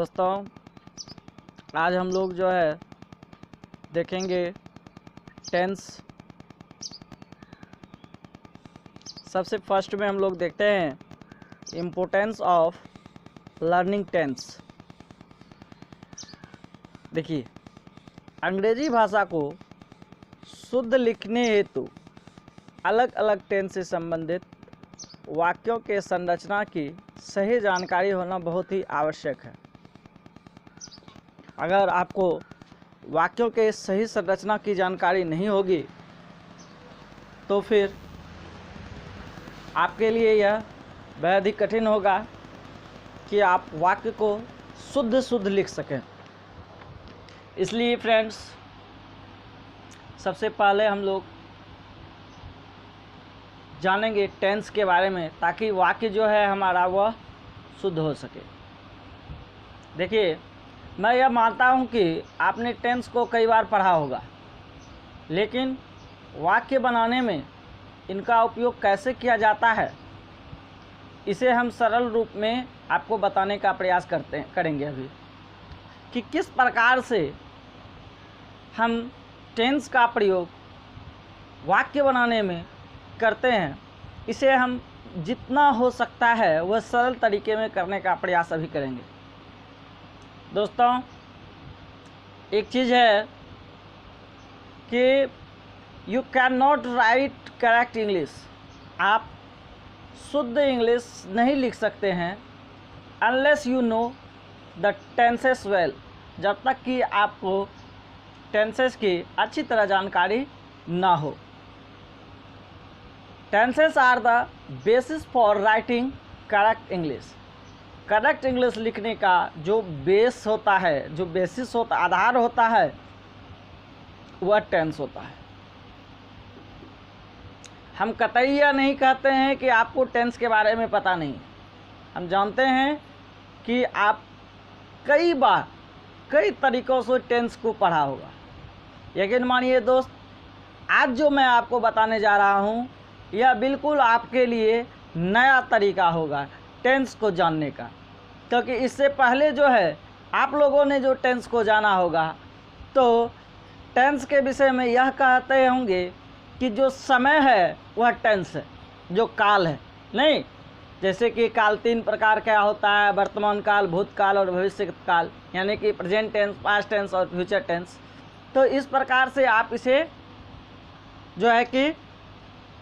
दोस्तों, आज हम लोग जो है देखेंगे टेंस। सबसे फर्स्ट में हम लोग देखते हैं इम्पोर्टेंस ऑफ लर्निंग टेंस। देखिए, अंग्रेजी भाषा को शुद्ध लिखने हेतु अलग अलग टेंस से संबंधित वाक्यों के संरचना की सही जानकारी होना बहुत ही आवश्यक है। अगर आपको वाक्यों के सही संरचना की जानकारी नहीं होगी तो फिर आपके लिए यह बेहद ही कठिन होगा कि आप वाक्य को शुद्ध लिख सकें। इसलिए फ्रेंड्स, सबसे पहले हम लोग जानेंगे टेंस के बारे में, ताकि वाक्य जो है हमारा वह शुद्ध हो सके। देखिए, मैं यह मानता हूँ कि आपने टेंस को कई बार पढ़ा होगा, लेकिन वाक्य बनाने में इनका उपयोग कैसे किया जाता है, इसे हम सरल रूप में आपको बताने का प्रयास करेंगे अभी, कि किस प्रकार से हम टेंस का प्रयोग वाक्य बनाने में करते हैं। इसे हम जितना हो सकता है वह सरल तरीके में करने का प्रयास अभी करेंगे। दोस्तों, एक चीज़ है कि you can not right correct English. आप शुद्ध इंग्लिश नहीं लिख सकते हैं unless you know the tenses well, जब तक कि आपको टेंसेस की अच्छी तरह जानकारी ना हो। Tenses are the basis for writing correct English. Correct English लिखने का जो बेस होता है, जो बेसिस होता, आधार होता है, वह टेंस होता है। हम कतई यह नहीं कहते हैं कि आपको टेंस के बारे में पता नहीं। हम जानते हैं कि आप कई बार कई तरीक़ों से टेंस को पढ़ा होगा। यकीन मानिए दोस्त, आज जो मैं आपको बताने जा रहा हूँ यह बिल्कुल आपके लिए नया तरीका होगा टेंस को जानने का, क्योंकि इससे पहले जो है आप लोगों ने जो टेंस को जाना होगा तो टेंस के विषय में यह कहते होंगे कि जो समय है वह टेंस है, जो काल है नहीं। जैसे कि काल 3 प्रकार का होता है: वर्तमान काल, भूतकाल और भविष्य काल, यानी कि प्रेजेंट टेंस, पास्ट टेंस और फ्यूचर टेंस। तो इस प्रकार से आप इसे जो है कि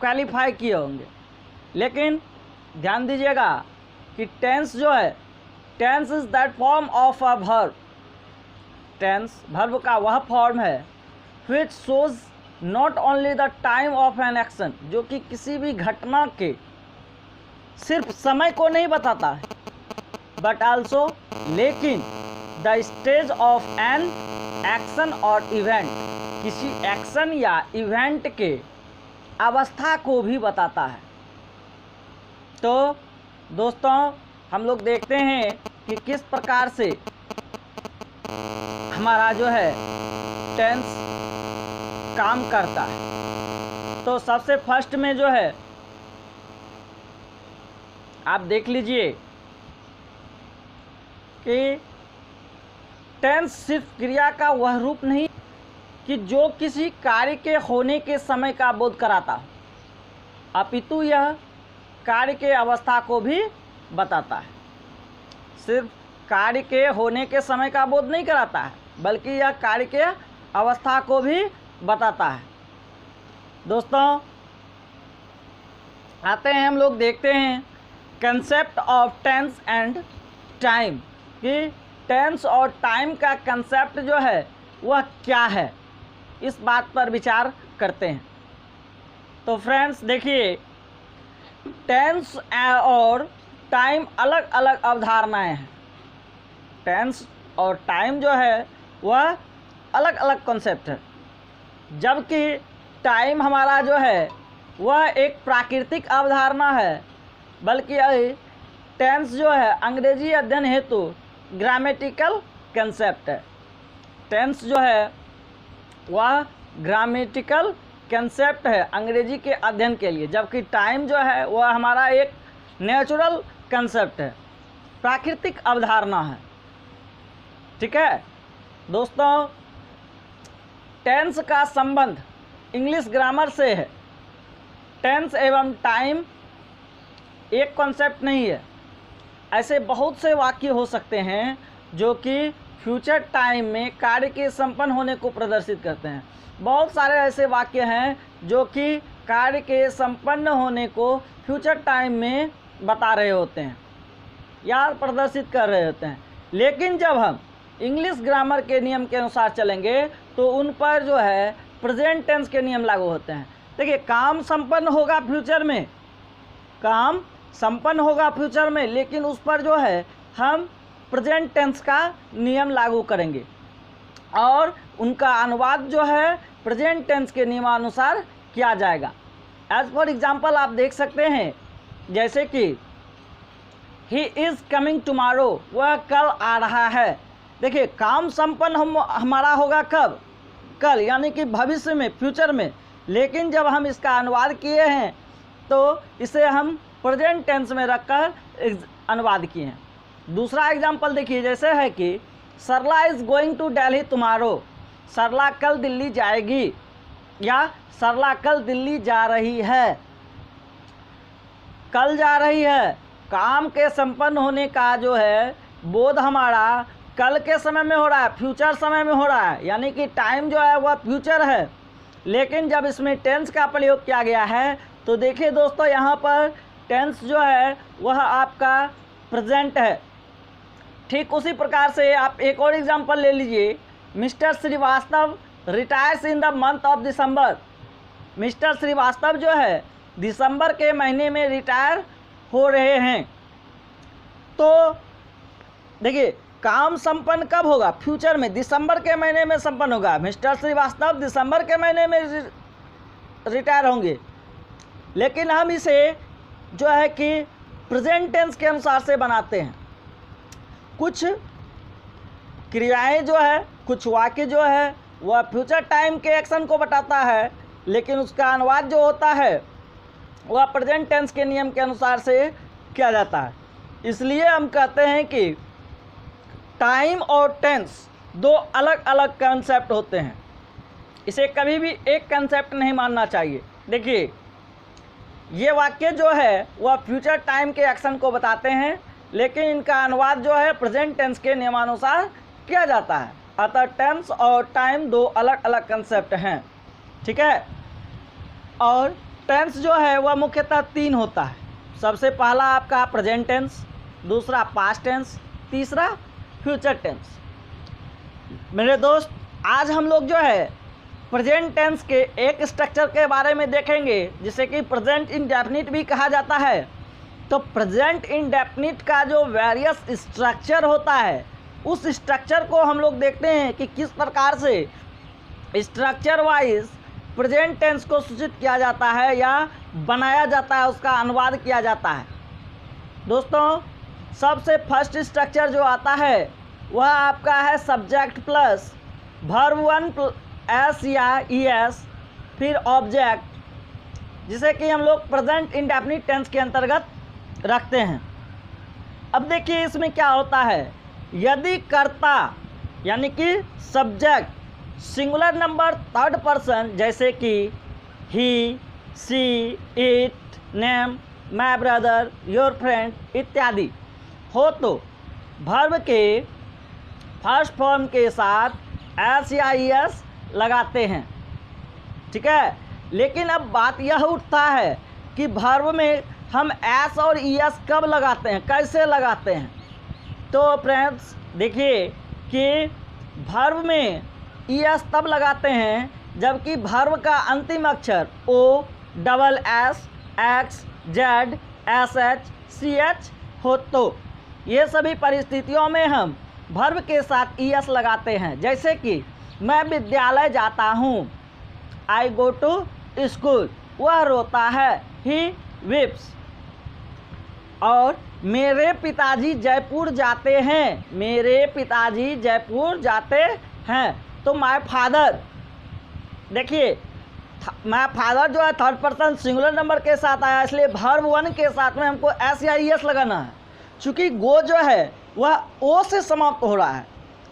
क्वालिफाई किए होंगे। लेकिन ध्यान दीजिएगा कि टेंस जो है, tense is that form of a verb. Tense verb का वह फॉर्म है which shows not only the time of an action, जो कि किसी भी घटना के सिर्फ समय को नहीं बताता है, बट आल्सो लेकिन the stage of an action और इवेंट, किसी एक्शन या इवेंट के अवस्था को भी बताता है। तो दोस्तों, हम लोग देखते हैं कि किस प्रकार से हमारा जो है टेंस काम करता है। तो सबसे फर्स्ट में जो है आप देख लीजिए कि टेंस सिर्फ क्रिया का वह रूप नहीं कि जो किसी कार्य के होने के समय का बोध कराता हो, अपितु यह कार्य के अवस्था को भी बताता है। सिर्फ कार्य के होने के समय का बोध नहीं कराता है, बल्कि यह कार्य के अवस्था को भी बताता है। दोस्तों, आते हैं हम लोग देखते हैं concept of tense and time, कि टेंस और टाइम का कंसेप्ट जो है वह क्या है, इस बात पर विचार करते हैं। तो फ्रेंड्स देखिए, टेंस और टाइम अलग अलग अवधारणाएं हैं। टेंस और टाइम जो है वह अलग अलग कॉन्सेप्ट है, जबकि टाइम हमारा जो है वह एक प्राकृतिक अवधारणा है, बल्कि टेंस जो है अंग्रेजी अध्ययन हेतु ग्रामेटिकल कंसेप्ट है। टेंस जो है वह ग्रामेटिकल कंसेप्ट है अंग्रेजी के अध्ययन के लिए, जबकि टाइम जो है वह हमारा एक नेचुरल कंसेप्ट है, प्राकृतिक अवधारणा है। ठीक है दोस्तों, टेंस का संबंध इंग्लिश ग्रामर से है। टेंस एवं टाइम एक कॉन्सेप्ट नहीं है। ऐसे बहुत से वाक्य हो सकते हैं जो कि फ्यूचर टाइम में कार्य के संपन्न होने को प्रदर्शित करते हैं। बहुत सारे ऐसे वाक्य हैं जो कि कार्य के संपन्न होने को फ्यूचर टाइम में बता रहे होते हैं या प्रदर्शित कर रहे होते हैं, लेकिन जब हम इंग्लिश ग्रामर के नियम के अनुसार चलेंगे तो उन पर जो है प्रेजेंट टेंस के नियम लागू होते हैं। देखिए, काम संपन्न होगा फ्यूचर में, काम संपन्न होगा फ्यूचर में, लेकिन उस पर जो है हम प्रेजेंट टेंस का नियम लागू करेंगे और उनका अनुवाद जो है प्रेजेंट टेंस के नियमानुसार किया जाएगा। एज फॉर एग्जाम्पल आप देख सकते हैं, जैसे कि ही इज़ कमिंग टुमारो, वह कल आ रहा है। देखिए, काम संपन्न हमारा होगा कब? कल, यानी कि भविष्य में, फ्यूचर में, लेकिन जब हम इसका अनुवाद किए हैं तो इसे हम प्रेजेंट टेंस में रखकर अनुवाद किए हैं। दूसरा एग्जाम्पल देखिए, जैसे है कि Sarla is going to Delhi tomorrow, Sarla कल दिल्ली जाएगी, या सरला कल दिल्ली जा रही है। कल जा रही है, काम के संपन्न होने का जो है बोध हमारा कल के समय में हो रहा है, फ्यूचर समय में हो रहा है, यानी कि टाइम जो है वह फ्यूचर है। लेकिन जब इसमें टेंस का प्रयोग किया गया है तो देखिए दोस्तों, यहाँ पर टेंस जो है वह आपका प्रेजेंट है। ठीक उसी प्रकार से आप एक और एग्जांपल ले लीजिए, mister Srivastava retires in the month of December. Mister Srivastava जो है दिसंबर के महीने में रिटायर हो रहे हैं। तो देखिए, काम संपन्न कब होगा? फ्यूचर में, दिसंबर के महीने में संपन्न होगा। मिस्टर श्रीवास्तव दिसंबर के महीने में रिटायर होंगे, लेकिन हम इसे जो है कि प्रेजेंट टेंस के अनुसार से बनाते हैं। कुछ क्रियाएं जो है, कुछ वाक्य जो है वह फ्यूचर टाइम के एक्शन को बताता है, लेकिन उसका अनुवाद जो होता है वह प्रेजेंट टेंस के नियम के अनुसार से किया जाता है। इसलिए हम कहते हैं कि टाइम और टेंस दो अलग अलग कंसेप्ट होते हैं, इसे कभी भी एक कंसेप्ट नहीं मानना चाहिए। देखिए, ये वाक्य जो है वह फ्यूचर टाइम के एक्शन को बताते हैं, लेकिन इनका अनुवाद जो है प्रेजेंट टेंस के नियमानुसार किया जाता है। अतः टेंस और टाइम दो अलग अलग कंसेप्ट हैं, ठीक है। और टेंस जो है वह मुख्यतः तीन होता है। सबसे पहला आपका प्रेजेंट टेंस, दूसरा पास्ट टेंस, तीसरा फ्यूचर टेंस। मेरे दोस्त, आज हम लोग जो है प्रेजेंट टेंस के एक स्ट्रक्चर के बारे में देखेंगे जिसे कि प्रेजेंट इंडेफिनिट भी कहा जाता है। तो प्रेजेंट इंडेफिनिट का जो वेरियस स्ट्रक्चर होता है, उस स्ट्रक्चर को हम लोग देखते हैं कि किस प्रकार से स्ट्रक्चर वाइज प्रेजेंट टेंस को सूचित किया जाता है या बनाया जाता है, उसका अनुवाद किया जाता है। दोस्तों, सबसे फर्स्ट स्ट्रक्चर जो आता है वह आपका है subject plus verb one S या ई एस, फिर ऑब्जेक्ट, जिसे कि हम लोग प्रेजेंट इंडेफिनिट टेंस के अंतर्गत रखते हैं। अब देखिए इसमें क्या होता है, यदि कर्ता यानी कि subject singular number third person जैसे कि he, she, it, name, my brother, your friend इत्यादि हो तो वर्ब के फर्स्ट फॉर्म के साथ एस या ई एस लगाते हैं, ठीक है। लेकिन अब बात यह उठता है कि वर्ब में हम एस और ई एस कब लगाते हैं, कैसे लगाते हैं। तो फ्रेंड्स देखिए कि वर्ब में ई एस तब लगाते हैं जबकि वर्ब का अंतिम अक्षर O, double S, X, Z, S H, C H हो तो ये सभी परिस्थितियों में हम वर्ब के साथ ई एस लगाते हैं। जैसे कि मैं विद्यालय जाता हूँ, आई गो टू स्कूल, वह रोता है, ही वीप्स। और मेरे पिताजी जयपुर जाते हैं, मेरे पिताजी जयपुर जाते हैं, तो माय फादर, देखिए माय फादर जो है थर्ड पर्सन सिंगुलर नंबर के साथ आया, इसलिए वर्ब वन के साथ में हमको एस या ई एस लगाना है। चूँकि गो जो है वह ओ से समाप्त हो रहा है,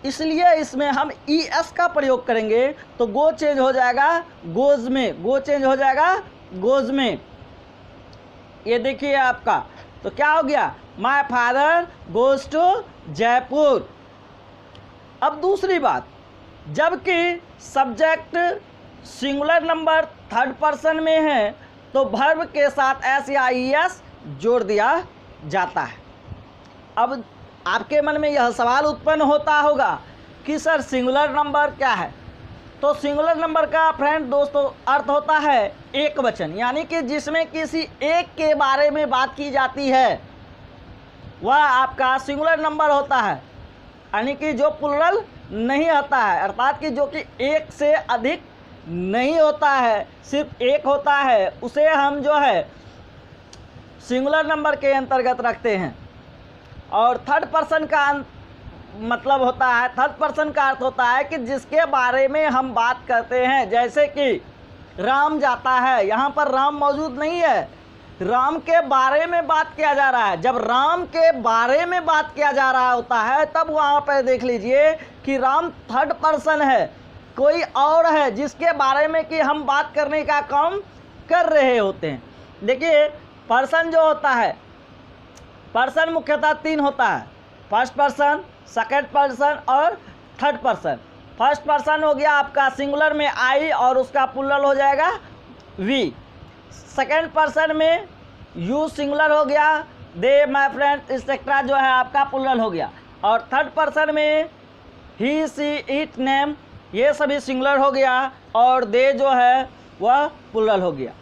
इसलिए इसमें हम ES का प्रयोग करेंगे तो गो चेंज हो जाएगा गोज में, गो चेंज हो जाएगा गोज में। ये देखिए आपका, तो क्या हो गया, my father goes to Jaipur. अब दूसरी बात, जबकि subject singular number third person में है तो वर्ब के साथ S या ES जोड़ दिया जाता है। अब आपके मन में यह सवाल उत्पन्न होता होगा कि सर सिंगुलर नंबर क्या है। तो सिंगुलर नंबर का फ्रेंड दोस्तों अर्थ होता है एक वचन, यानी कि जिसमें किसी एक के बारे में बात की जाती है वह आपका सिंगुलर नंबर होता है, यानी कि जो प्लुरल नहीं होता है, अर्थात कि जो कि एक से अधिक नहीं होता है, सिर्फ एक होता है, उसे हम जो है सिंगुलर नंबर के अंतर्गत रखते हैं। और थर्ड पर्सन का मतलब होता है, थर्ड पर्सन का अर्थ होता है कि जिसके बारे में हम बात करते हैं, जैसे कि राम जाता है, यहाँ पर राम मौजूद नहीं है, राम के बारे में बात किया जा रहा है। जब राम के बारे में बात किया जा रहा होता है तब वहाँ पर देख लीजिए कि राम थर्ड पर्सन है, कोई और है जिसके बारे में कि हम बात करने का काम कर रहे होते हैं। देखिए पर्सन जो होता है, पर्सन मुख्यतः 3 होता है, फर्स्ट पर्सन, सेकंड पर्सन और थर्ड पर्सन। फर्स्ट पर्सन हो गया आपका सिंगुलर में आई और उसका प्लुरल हो जाएगा वी। सेकंड पर्सन में यू सिंगुलर हो गया, दे, माय फ्रेंड एक्सेट्रा जो है आपका प्लुरल हो गया। और थर्ड पर्सन में ही, सी, इट, नेम ये सभी सिंगुलर हो गया और दे जो है वह प्लुरल हो गया।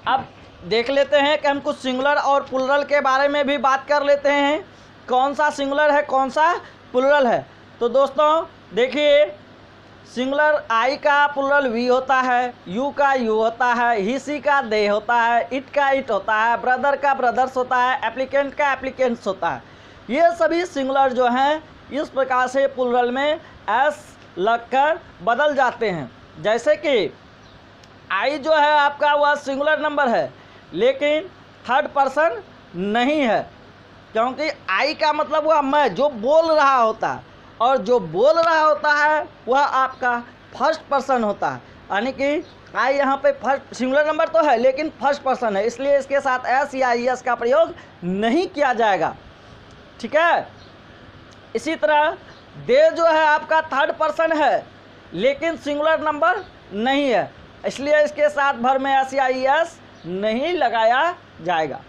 अब देख लेते हैं कि हम कुछ सिंगुलर और प्लुरल के बारे में भी बात कर लेते हैं, कौन सा सिंगुलर है कौन सा प्लुरल है। तो दोस्तों देखिए, सिंगुलर आई का प्लुरल वी होता है, यू का यू होता है, ही, सी का दे होता है, इट का इट होता है, ब्रदर का ब्रदर्स होता है, एप्लीकेंट का एप्लीकेंट्स होता है। ये सभी सिंगुलर जो हैं इस प्रकार से प्लुरल में एस लगकर बदल जाते हैं। जैसे कि आई जो है आपका वह सिंगुलर नंबर है लेकिन थर्ड पर्सन नहीं है, क्योंकि आई का मतलब वह मैं जो बोल रहा होता है, और जो बोल रहा होता है वह आपका फर्स्ट पर्सन होता है, यानी कि आई यहाँ पे फर्स्ट सिंगुलर नंबर तो है लेकिन फर्स्ट पर्सन है, इसलिए इसके साथ एस या ES का प्रयोग नहीं किया जाएगा। ठीक है। इसी तरह दे जो है आपका थर्ड पर्सन है लेकिन सिंगुलर नंबर नहीं है, इसलिए इसके साथ भर में एस या ES नहीं लगाया जाएगा।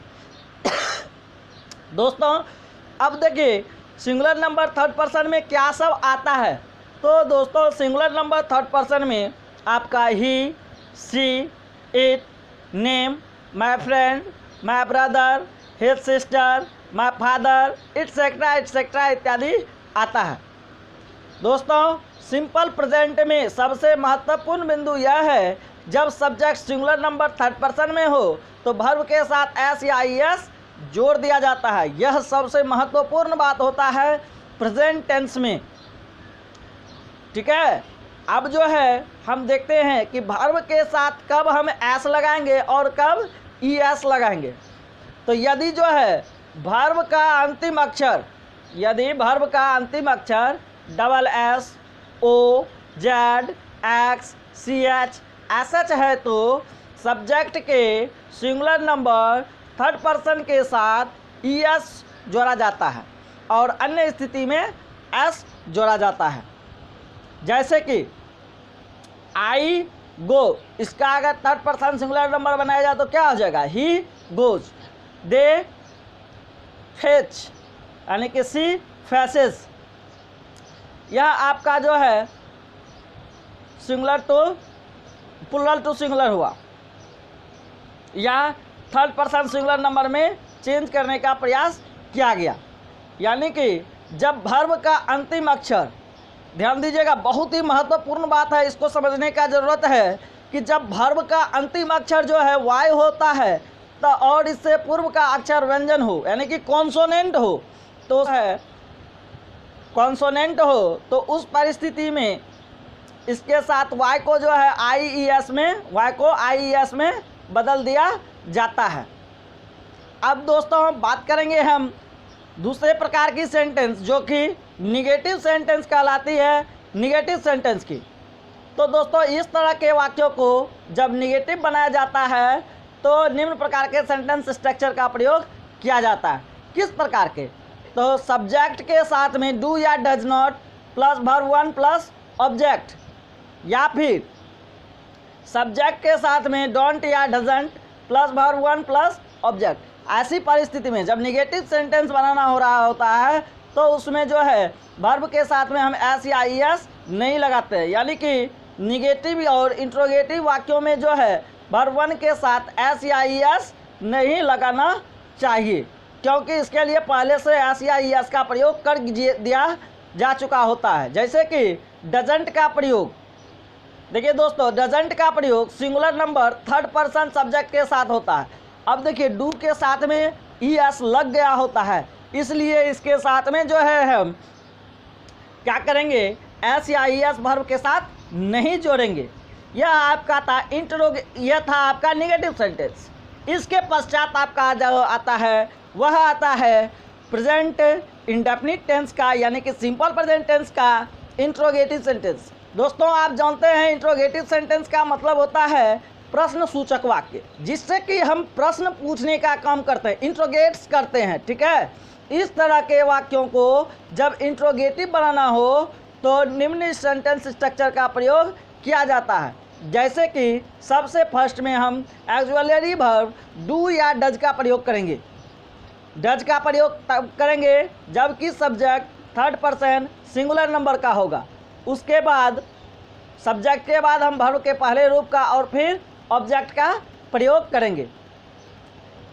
दोस्तों अब देखिए सिंगुलर नंबर थर्ड पर्सन में क्या सब आता है। तो दोस्तों सिंगुलर नंबर थर्ड पर्सन में आपका he, she, it, name, my friend, my brother, his sister, my father, etcetera इत्यादि आता है। दोस्तों सिंपल प्रेजेंट में सबसे महत्वपूर्ण बिंदु यह है, जब subject singular number third person में हो तो वर्ब के साथ एस या ES जोड़ दिया जाता है। यह सबसे महत्वपूर्ण बात होता है प्रेजेंट टेंस में। ठीक है। अब जो है हम देखते हैं कि वर्ब के साथ कब हम एस लगाएंगे और कब ES लगाएंगे। तो यदि जो है वर्ब का अंतिम अक्षर, यदि वर्ब का अंतिम अक्षर double S, O, Z, X, CH SH है तो सब्जेक्ट के सिंगुलर नंबर थर्ड पर्सन के साथ ES जोड़ा जाता है और अन्य स्थिति में S जोड़ा जाता है। जैसे कि आई गो, इसका अगर थर्ड पर्सन सिंगुलर नंबर बनाया जाए तो क्या हो जाएगा, ही गोज, दे फेच, यानी कि सी फेसेस। यह आपका जो है singular to plural to singular हुआ, या थर्ड पर्सन सिंगुलर नंबर में चेंज करने का प्रयास किया गया। यानी कि जब वर्ब का अंतिम अक्षर, ध्यान दीजिएगा बहुत ही महत्वपूर्ण बात है, इसको समझने का ज़रूरत है कि जब वर्ब का अंतिम अक्षर जो है वाई होता है तो और इससे पूर्व का अक्षर व्यंजन हो, यानी कि कॉन्सोनेंट हो, तो है कॉन्सोनेंट हो, तो उस परिस्थिति में इसके साथ वाई को जो है IES में, वाई को IES में बदल दिया जाता है। अब दोस्तों बात करेंगे हम दूसरे प्रकार की सेंटेंस जो कि निगेटिव सेंटेंस कहलाती है निगेटिव सेंटेंस की। तो दोस्तों इस तरह के वाक्यों को जब निगेटिव बनाया जाता है तो निम्न प्रकार के सेंटेंस स्ट्रक्चर का प्रयोग किया जाता है। किस प्रकार के? तो सब्जेक्ट के साथ में डू या does not plus verb one plus object, या फिर सब्जेक्ट के साथ में डोंट या doesn't plus verb one plus object. ऐसी परिस्थिति में जब निगेटिव सेंटेंस बनाना हो रहा होता है तो उसमें जो है वर्ब के साथ में हम एस या ई एस नहीं लगाते हैं, यानी कि निगेटिव और इंट्रोगेटिव वाक्यों में जो है वर्ब वन के साथ एस या ई एस नहीं लगाना चाहिए, क्योंकि इसके लिए पहले से एस या ई एस का प्रयोग कर दिया जा चुका होता है। जैसे कि डजंट का प्रयोग, देखिए दोस्तों, डजंट का प्रयोग singular number third person subject के साथ होता है। अब देखिए डू के साथ में ई एस लग गया होता है, इसलिए इसके साथ में जो है हम क्या करेंगे, एस या ई एस वर्ब के साथ नहीं जोड़ेंगे। यह आपका था यह था आपका निगेटिव सेंटेंस। इसके पश्चात आपका जो आता है वह आता है प्रेजेंट इंडेफिनिट टेंस का, यानी कि सिंपल प्रेजेंट टेंस का इंट्रोगेटिव सेंटेंस। दोस्तों आप जानते हैं इंट्रोगेटिव सेंटेंस का मतलब होता है प्रश्न सूचक वाक्य, जिससे कि हम प्रश्न पूछने का काम करते हैं, इंट्रोगेट्स करते हैं, ठीक है। इस तरह के वाक्यों को जब इंट्रोगेटिव बनाना हो तो निम्न सेंटेंस स्ट्रक्चर का प्रयोग किया जाता है। जैसे कि सबसे फर्स्ट में हम ऑक्सिलरी वर्ब डू या डज का प्रयोग करेंगे। डज का प्रयोग तब करेंगे जबकि subject third person singular number का होगा। उसके बाद सब्जेक्ट के बाद हम वर्ब के पहले रूप का और फिर ऑब्जेक्ट का प्रयोग करेंगे।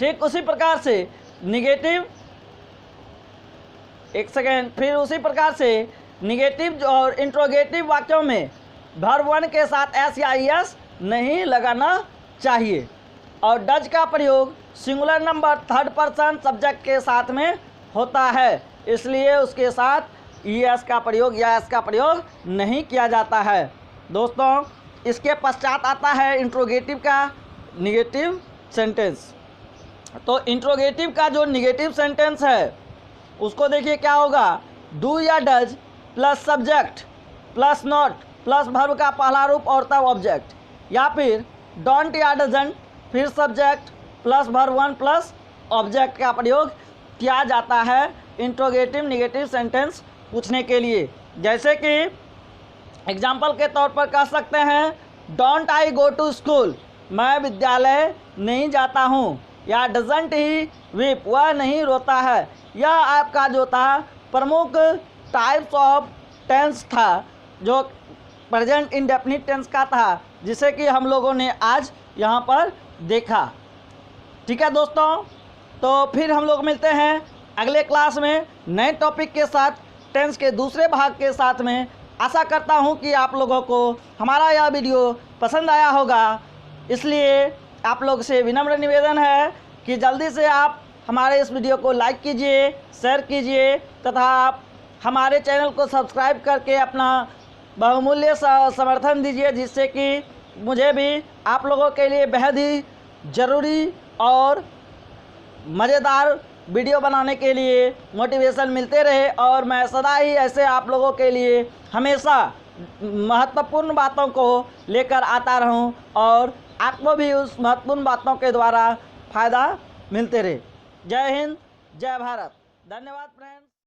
ठीक उसी प्रकार से निगेटिव, एक सेकेंड, फिर उसी प्रकार से निगेटिव और इंट्रोगेटिव वाक्यों में वर्ब वन के साथ एस या ई एस नहीं लगाना चाहिए, और डज का प्रयोग singular number third person subject के साथ में होता है, इसलिए उसके साथ ई एस का प्रयोग या एस का प्रयोग नहीं किया जाता है। दोस्तों इसके पश्चात आता है इंट्रोगेटिव का निगेटिव सेंटेंस। तो इंट्रोगेटिव का जो निगेटिव सेंटेंस है उसको देखिए क्या होगा, डू या does plus subject plus not plus verb का पहला रूप और तब ऑब्जेक्ट, या फिर डोंट या डजंट फिर subject plus verb one plus object का प्रयोग किया जाता है इंट्रोगेटिव निगेटिव सेंटेंस पूछने के लिए। जैसे कि एग्जाम्पल के तौर पर कह सकते हैं don't I go to school, मैं विद्यालय नहीं जाता हूँ, या डजंट ही वीप, वह नहीं रोता है। यह आपका जो था प्रमुख टाइप्स ऑफ टेंस था जो प्रेजेंट इंडेफिनिट टेंस का था, जिसे कि हम लोगों ने आज यहाँ पर देखा। ठीक है दोस्तों, तो फिर हम लोग मिलते हैं अगले क्लास में नए टॉपिक के साथ, टेंस के दूसरे भाग के साथ में। आशा करता हूँ कि आप लोगों को हमारा यह वीडियो पसंद आया होगा, इसलिए आप लोग से विनम्र निवेदन है कि जल्दी से आप हमारे इस वीडियो को लाइक कीजिए, शेयर कीजिए तथा आप हमारे चैनल को सब्सक्राइब करके अपना बहुमूल्य समर्थन दीजिए, जिससे कि मुझे भी आप लोगों के लिए बेहद ही ज़रूरी और मज़ेदार वीडियो बनाने के लिए मोटिवेशन मिलते रहे, और मैं सदा ही ऐसे आप लोगों के लिए हमेशा महत्वपूर्ण बातों को लेकर आता रहूं और आपको भी उस महत्वपूर्ण बातों के द्वारा फ़ायदा मिलते रहे। जय हिंद, जय भारत, धन्यवाद फ्रेंड्स।